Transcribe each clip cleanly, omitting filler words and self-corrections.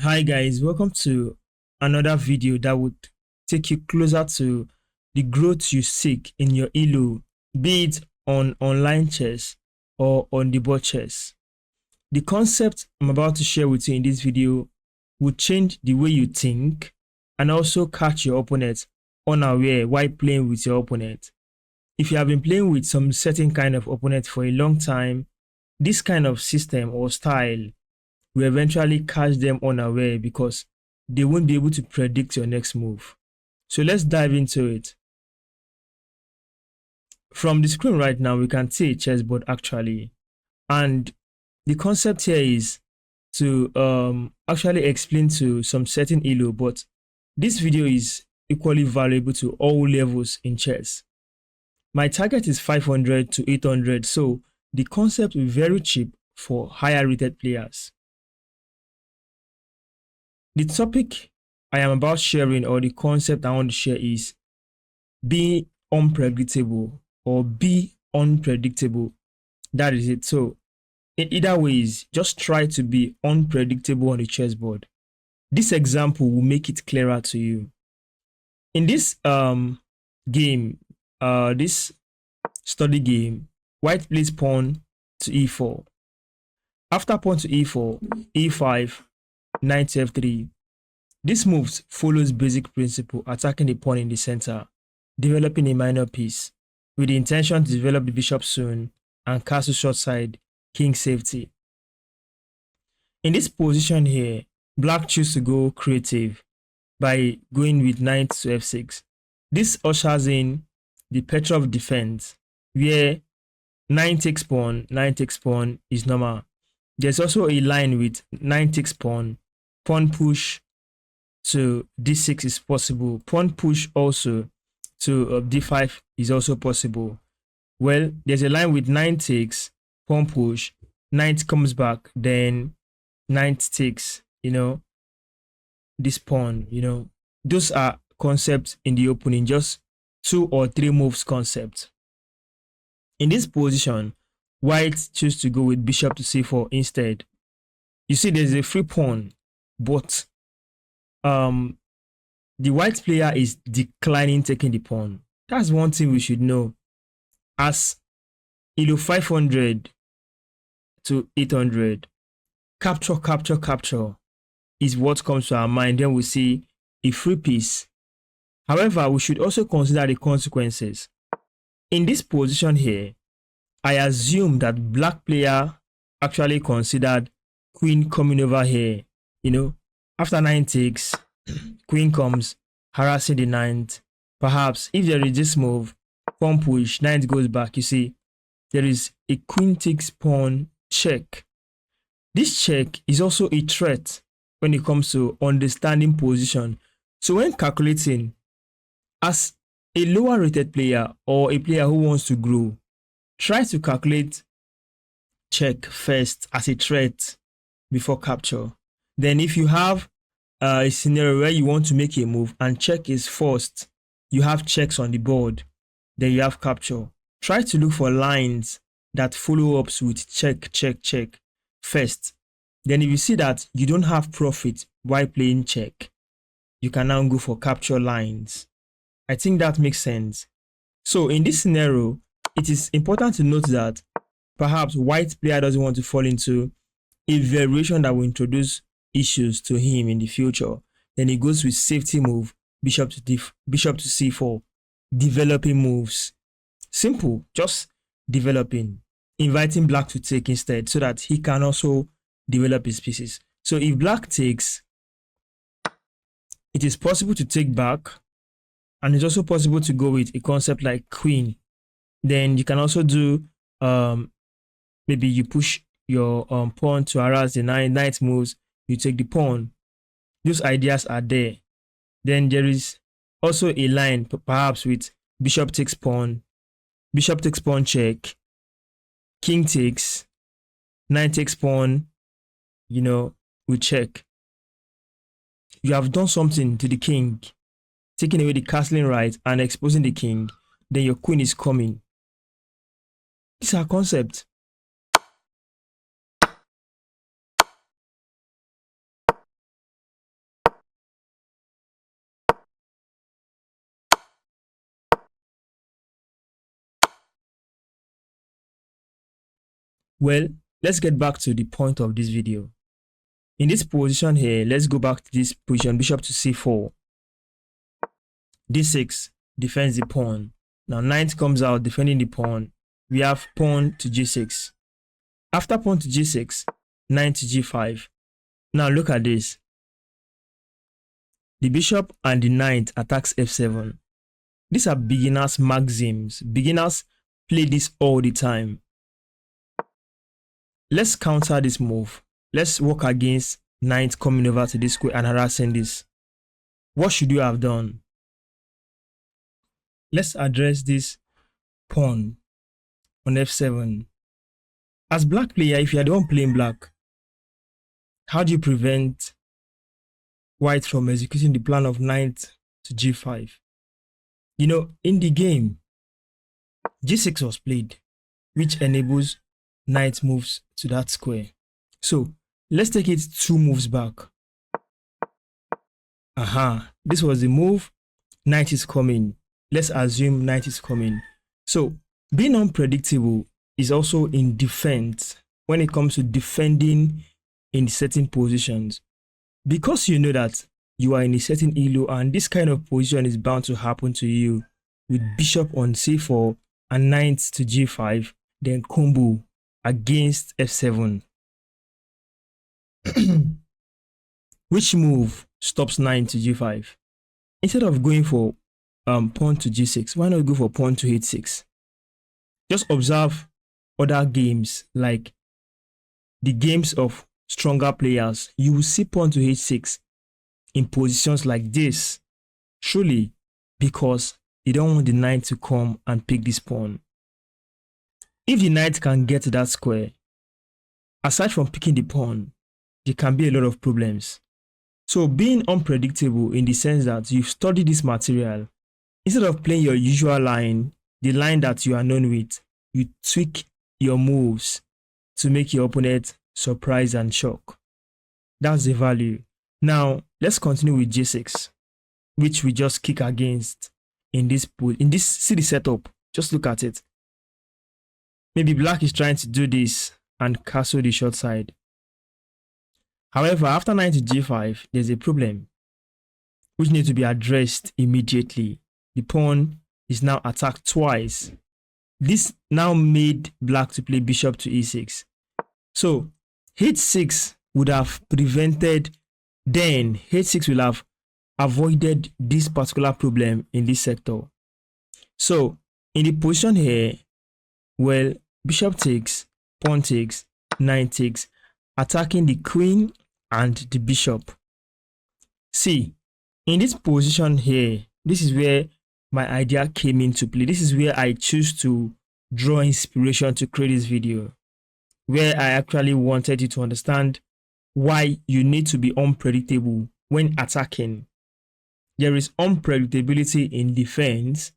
Hi guys, welcome to another video that would take you closer to the growth you seek in your ELO, be it on online chess or on the board chess. The concept I'm about to share with you in this video will change the way you think and also catch your opponent unaware while playing with your opponent. If you have been playing with some certain kind of opponent for a long time, this kind of system or style will eventually catch them unaware because they won't be able to predict your next move. So let's dive into it. From the screen right now, we can see a chessboard actually. And the concept here is to actually explain to some certain ELO, but this video is equally valuable to all levels in chess. My target is 500 to 800, so the concept will be very cheap for higher rated players. The topic I am about sharing, or the concept I want to share, is be unpredictable or be unpredictable. That is it. So in either ways, just try to be unpredictable on the chessboard. This example will make it clearer to you. In this game, this study game, white plays pawn to e4. After pawn to e4, e5, knight to f3. This move follows basic principle, attacking the pawn in the center, developing a minor piece, with the intention to develop the bishop soon and castle short side, king safety. In this position here, black chooses to go creative by going with knight to f6. This ushers in the Petrov defense, where knight takes pawn is normal. There's also a line with knight takes pawn push to d6 is possible. Pawn push also to d5 is also possible. Well, there's a line with knight takes, pawn push, knight comes back, then knight takes, this pawn, Those are concepts in the opening, just 2 or 3 moves concept. In this position, white choose to go with bishop to c4 instead. You see there's a free pawn, but the white player is declining taking the pawn. That's one thing we should know. As 500 to 800, capture is what comes to our mind. Then we see a free piece. However, we should also consider the consequences. In this position here, I assume that black player actually considered queen coming over here. After knight takes, queen comes, harassing the knight. Perhaps if there is this move, pawn push, knight goes back. You see, there is a queen takes pawn check. This check is also a threat when it comes to understanding position. So when calculating, as a lower rated player or a player who wants to grow, try to calculate check first as a threat before capture. Then if you have a scenario where you want to make a move and check is forced, you have checks on the board, then you have capture. Try to look for lines that follow ups with check first. Then if you see that you don't have profit while playing check, you can now go for capture lines. I think that makes sense. So in this scenario, it is important to note that perhaps white player doesn't want to fall into a variation that will introduce issues to him in the future. Then he goes with safety move, bishop to c4, developing moves. Simple, just developing, inviting black to take instead so that he can also develop his pieces. So if black takes, it is possible to take back, and it's also possible to go with a concept like queen. Then you can also do maybe you push your pawn to harass the knight moves, you take the pawn. Those ideas are there. Then there is also a line perhaps with bishop takes pawn check, king takes, knight takes pawn, we check. You have done something to the king, taking away the castling right and exposing the king. Then your queen is coming. These are concepts. Well, let's get back to the point of this video. In this position here, let's go back to this position, bishop to c4. d6 defends the pawn. Now knight comes out defending the pawn. We have pawn to g6. After pawn to g6, knight to g5. Now look at this. The bishop and the knight attacks f7. These are beginners' maxims. Beginners play this all the time. Let's counter this move. Let's work against knight coming over to this square and harassing this. What should you have done? Let's address this pawn on f7. As black player, if you are the one playing black, how do you prevent white from executing the plan of knight to g5? You know, in the game, g6 was played, which enables knight moves to that square. So let's take it 2 moves back. This was the move. Knight is coming. Let's assume knight is coming. So being unpredictable is also in defense when it comes to defending in certain positions. Because you know that you are in a certain elo and this kind of position is bound to happen to you with bishop on c4 and knight to g5, then combo against f7. Which move stops knight to g5? Instead of going for pawn to g6, why not go for pawn to h6? Just observe other games, like the games of stronger players. You will see pawn to h6 in positions like this, surely because you don't want the knight to come and pick this pawn. If the knight can get to that square, aside from picking the pawn, there can be a lot of problems. So being unpredictable in the sense that you've studied this material, instead of playing your usual line, the line that you are known with, you tweak your moves to make your opponent surprised and shocked. That's the value. Now let's continue with g6, which we just kick against in this see the setup. Just look at it. Maybe black is trying to do this and castle the short side. However, after knight to g5, there's a problem which needs to be addressed immediately. The pawn is now attacked twice. This now made black to play bishop to e6. So h6 would have prevented, then h6 will have avoided this particular problem in this sector. So in the position here, well, bishop takes, pawn takes, knight takes, attacking the queen and the bishop. See, in this position here, this is where my idea came into play. This is where I choose to draw inspiration to create this video, where I actually wanted you to understand why you need to be unpredictable when attacking. There is unpredictability in defense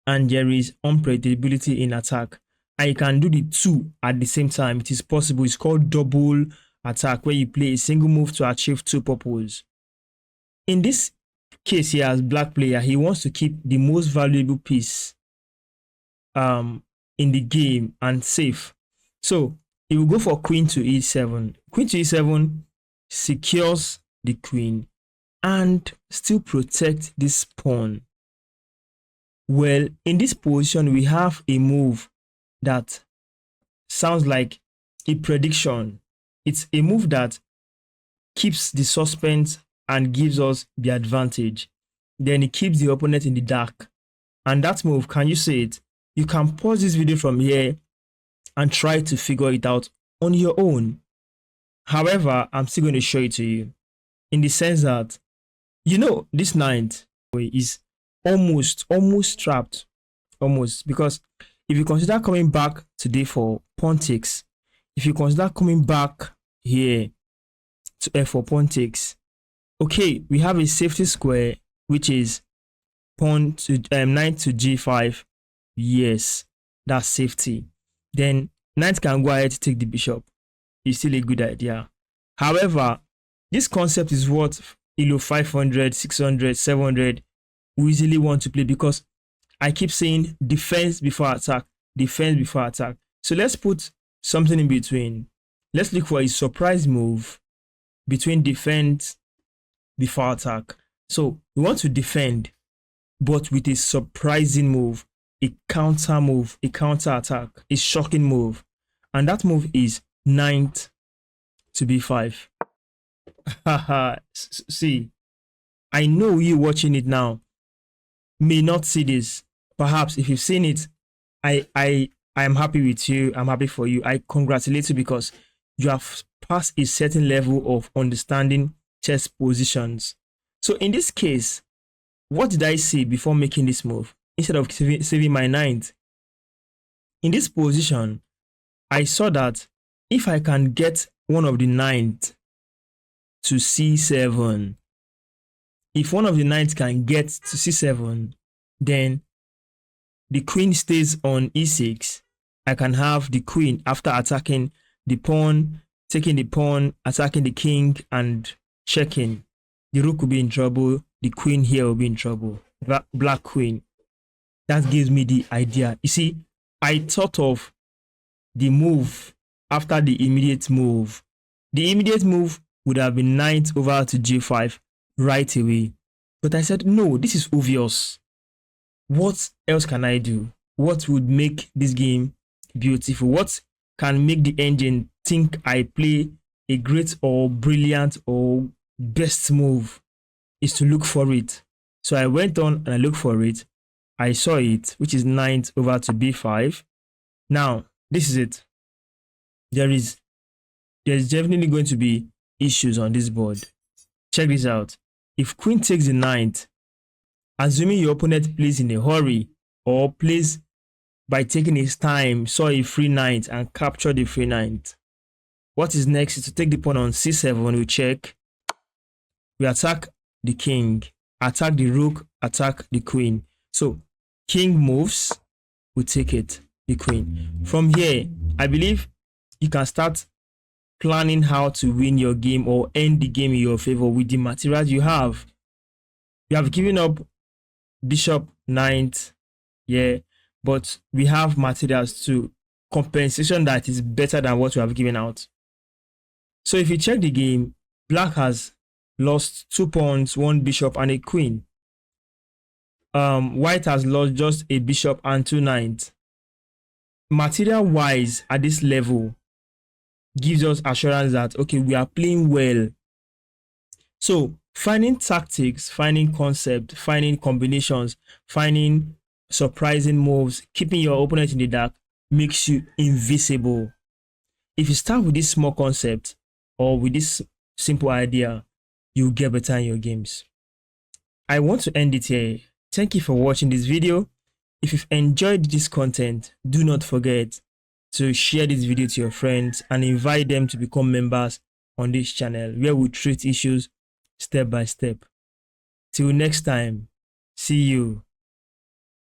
and there is unpredictability in attack. And you can do the two at the same time. It is possible. It's called double attack, where you play a single move to achieve two purposes. In this case here, as black player, he wants to keep the most valuable piece in the game and safe. So he will go for queen to e7. Queen to e7 secures the queen and still protect this pawn. Well, in this position, we have a move that sounds like a prediction. It's a move that keeps the suspense and gives us the advantage. Then it keeps the opponent in the dark. And that move, can you see it? You can pause this video from here and try to figure it out on your own. However, I'm still going to show it to you in the sense that, you know, this knight is almost trapped. Almost. Because if you consider coming back to d4, pawn takes. If you consider coming back here to f4, pawn takes. Okay, we have a safety square, which is pawn to knight to g5. Yes, that's safety. Then knight can go ahead to take the bishop. It's still a good idea. However, this concept is what 500, 600, 700 we easily want to play, because I keep saying defense before attack, defense before attack. So let's put something in between. Let's look for a surprise move between defense before attack. So we want to defend, but with a surprising move, a counter move, a counter attack, a shocking move. And that move is knight to b5. Haha, see, I know you watching it now may not see this. Perhaps if you've seen it, I am happy with you. I'm happy for you. I congratulate you because you have passed a certain level of understanding chess positions. So in this case, what did I say before making this move? Instead of saving my knight, in this position, I saw that if I can get one of the knights to c7, if one of the knights can get to c7, then the queen stays on e6. I can have the queen after attacking the pawn, taking the pawn, attacking the king, and checking. The rook will be in trouble. The queen here will be in trouble. Black queen. That gives me the idea. You see, I thought of the move after the immediate move. The immediate move would have been knight over to g5 right away. But I said, no, this is obvious. What else can I do? What would make this game beautiful? What can make the engine think I play a great or brilliant or best move is to look for it. So I went on and I looked for it. I saw it, which is knight over to b5. Now, this is it. There's definitely going to be issues on this board. Check this out. If queen takes the knight, assuming your opponent plays in a hurry or plays by taking his time, saw a free knight and captured the free knight, what is next is to take the pawn on c7. We check. We attack the king, attack the rook, attack the queen. So king moves, we take it, the queen. From here, I believe you can start planning how to win your game or end the game in your favor with the materials you have. You have given up bishop, knight, yeah, but we have materials to compensation that is better than what we have given out. So if you check the game, black has lost 2 pawns, 1 bishop, and a queen. White has lost just a bishop and 2 knights. Material wise, at this level, gives us assurance that okay, we are playing well. So finding tactics, finding concept, finding combinations, finding surprising moves, keeping your opponent in the dark makes you invisible. If you start with this small concept or with this simple idea, you'll get better in your games. I want to end it here. Thank you for watching this video. If you've enjoyed this content, do not forget to share this video to your friends and invite them to become members on this channel where we treat issues step by step. Till next time, see you.